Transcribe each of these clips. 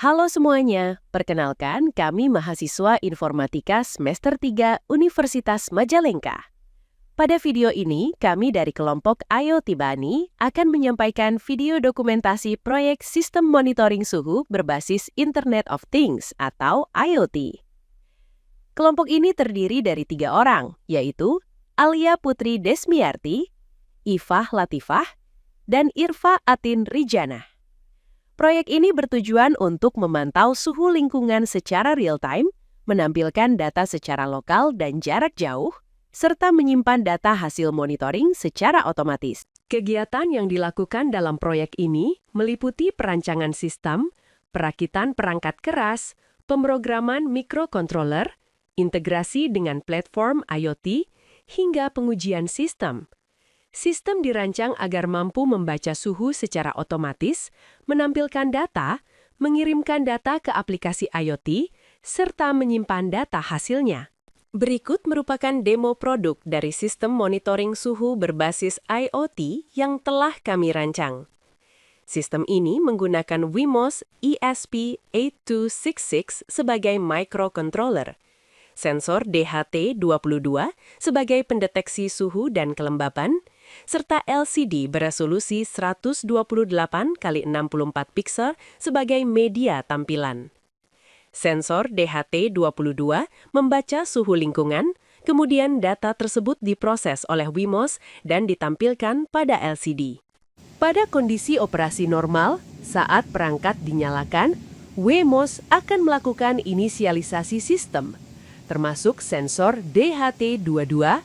Halo semuanya, perkenalkan kami mahasiswa Informatika semester 3 Universitas Majalengka. Pada video ini, kami dari kelompok IoT Bani akan menyampaikan video dokumentasi proyek Sistem Monitoring Suhu berbasis Internet of Things atau IoT. Kelompok ini terdiri dari 3 orang, yaitu Alia Putri Desmiarti, Ifah Latifah, dan Irfa Atin Rijana. Proyek ini bertujuan untuk memantau suhu lingkungan secara real-time, menampilkan data secara lokal dan jarak jauh, serta menyimpan data hasil monitoring secara otomatis. Kegiatan yang dilakukan dalam proyek ini meliputi perancangan sistem, perakitan perangkat keras, pemrograman mikrokontroler, integrasi dengan platform IoT, hingga pengujian sistem. Sistem dirancang agar mampu membaca suhu secara otomatis, menampilkan data, mengirimkan data ke aplikasi IoT, serta menyimpan data hasilnya. Berikut merupakan demo produk dari sistem monitoring suhu berbasis IoT yang telah kami rancang. Sistem ini menggunakan Wemos ESP8266 sebagai microcontroller, sensor DHT22 sebagai pendeteksi suhu dan kelembapan, serta LCD beresolusi 128 x 64 piksel sebagai media tampilan. Sensor DHT22 membaca suhu lingkungan, kemudian data tersebut diproses oleh Wemos dan ditampilkan pada LCD. Pada kondisi operasi normal, saat perangkat dinyalakan, Wemos akan melakukan inisialisasi sistem, termasuk sensor DHT22,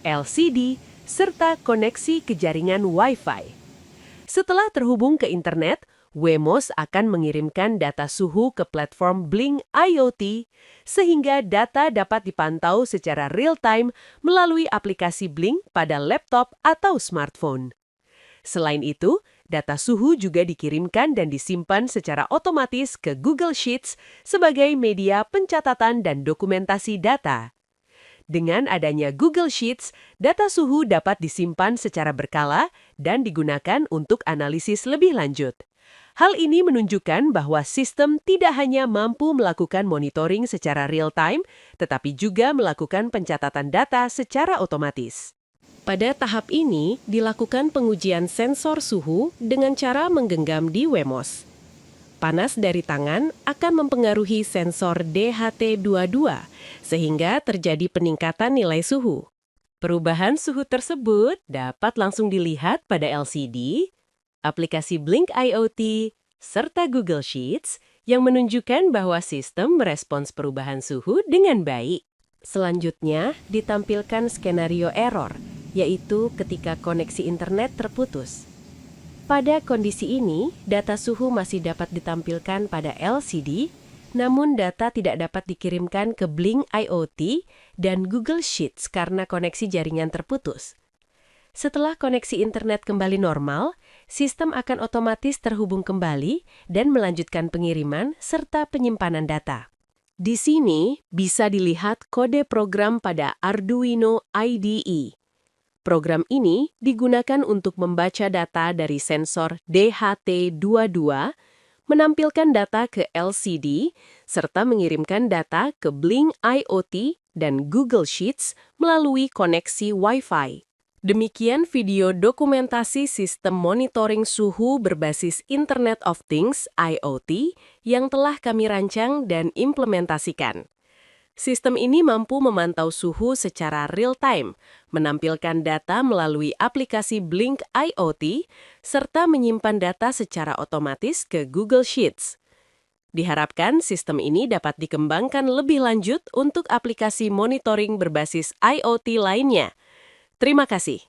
LCD, serta koneksi ke jaringan Wi-Fi. Setelah terhubung ke internet, Wemos akan mengirimkan data suhu ke platform Blink IoT, sehingga data dapat dipantau secara real-time melalui aplikasi Blink pada laptop atau smartphone. Selain itu, data suhu juga dikirimkan dan disimpan secara otomatis ke Google Sheets sebagai media pencatatan dan dokumentasi data. Dengan adanya Google Sheets, data suhu dapat disimpan secara berkala dan digunakan untuk analisis lebih lanjut. Hal ini menunjukkan bahwa sistem tidak hanya mampu melakukan monitoring secara real-time, tetapi juga melakukan pencatatan data secara otomatis. Pada tahap ini, dilakukan pengujian sensor suhu dengan cara menggenggam di Wemos. Panas dari tangan akan mempengaruhi sensor DHT22, sehingga terjadi peningkatan nilai suhu. Perubahan suhu tersebut dapat langsung dilihat pada LCD, aplikasi Blink IoT, serta Google Sheets yang menunjukkan bahwa sistem merespons perubahan suhu dengan baik. Selanjutnya, ditampilkan skenario error, yaitu ketika koneksi internet terputus. Pada kondisi ini, data suhu masih dapat ditampilkan pada LCD, namun data tidak dapat dikirimkan ke Blink IoT dan Google Sheets karena koneksi jaringan terputus. Setelah koneksi internet kembali normal, sistem akan otomatis terhubung kembali dan melanjutkan pengiriman serta penyimpanan data. Di sini bisa dilihat kode program pada Arduino IDE. Program ini digunakan untuk membaca data dari sensor DHT22, menampilkan data ke LCD, serta mengirimkan data ke Blink IoT dan Google Sheets melalui koneksi Wi-Fi. Demikian video dokumentasi sistem monitoring suhu berbasis Internet of Things (IoT) yang telah kami rancang dan implementasikan. Sistem ini mampu memantau suhu secara real-time, menampilkan data melalui aplikasi Blink IoT, serta menyimpan data secara otomatis ke Google Sheets. Diharapkan sistem ini dapat dikembangkan lebih lanjut untuk aplikasi monitoring berbasis IoT lainnya. Terima kasih.